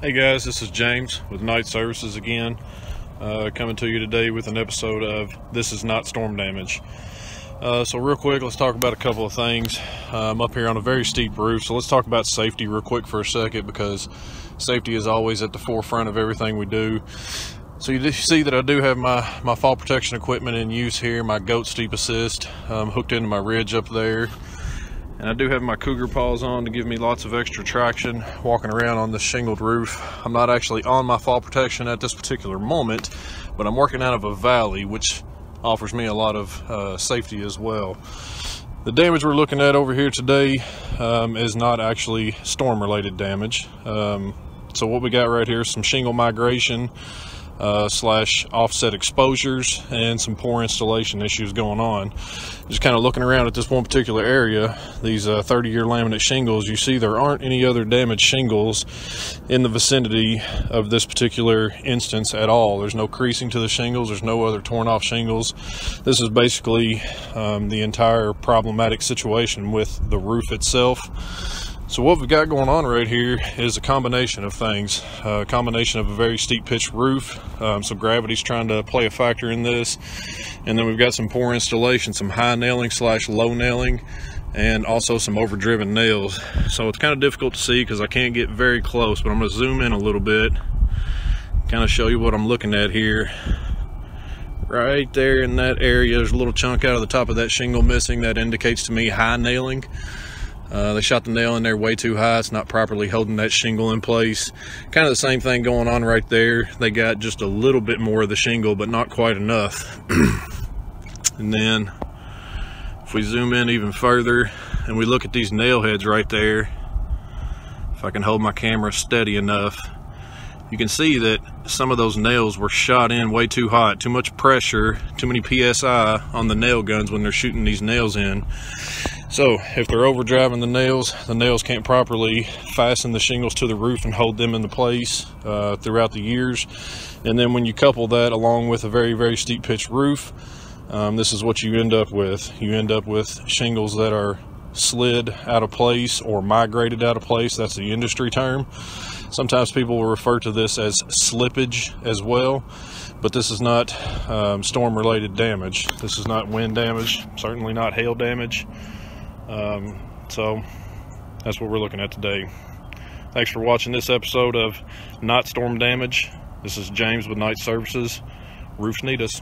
Hey guys, this is James with Night Services again, coming to you today with an episode of This Is Not Storm Damage. So real quick, let's talk about a couple of things. I'm up here on a very steep roof, so let's talk about safety real quick for a second, because safety is always at the forefront of everything we do. So you see that I do have my fall protection equipment in use here, my goat steep assist hooked into my ridge up there. And I do have my cougar paws on to give me lots of extra traction walking around on this shingled roof. I'm not actually on my fall protection at this particular moment, but I'm working out of a valley, which offers me a lot of safety as well. The damage we're looking at over here today is not actually storm related damage. So what we got right here is some shingle migration slash offset exposures and some poor installation issues going on. Just kind of looking around at this one particular area, these 30-year laminate shingles, you see there aren't any other damaged shingles in the vicinity of this particular instance at all. There's no creasing to the shingles, there's no other torn off shingles. This is basically the entire problematic situation with the roof itself. So what we've got going on right here is a combination of things, a combination of a very steep pitched roof, so gravity's trying to play a factor in this, and then we've got some poor installation, some high nailing slash low nailing, and also some overdriven nails. So it's kind of difficult to see because I can't get very close, but I'm going to zoom in a little bit, kind of show you what I'm looking at here. Right there in that area, there's a little chunk out of the top of that shingle missing. That indicates to me high nailing. They shot the nail in there way too high. It's not properly holding that shingle in place. Kind of the same thing going on right there. They got just a little bit more of the shingle, but not quite enough. And then if we zoom in even further and we look at these nail heads right there, if I can hold my camera steady enough, you can see that some of those nails were shot in way too hot. Too much pressure, too many PSI on the nail guns when they're shooting these nails in. So if they're overdriving the nails can't properly fasten the shingles to the roof and hold them into place throughout the years. And then when you couple that along with a very, very steep pitched roof, this is what you end up with. You end up with shingles that are slid out of place or migrated out of place. That's the industry term. Sometimes people will refer to this as slippage as well, but this is not storm related damage. This is not wind damage, certainly not hail damage. So that's what we're looking at today. Thanks for watching this episode of Not Storm Damage. This is James with Night Services. Roofs need us.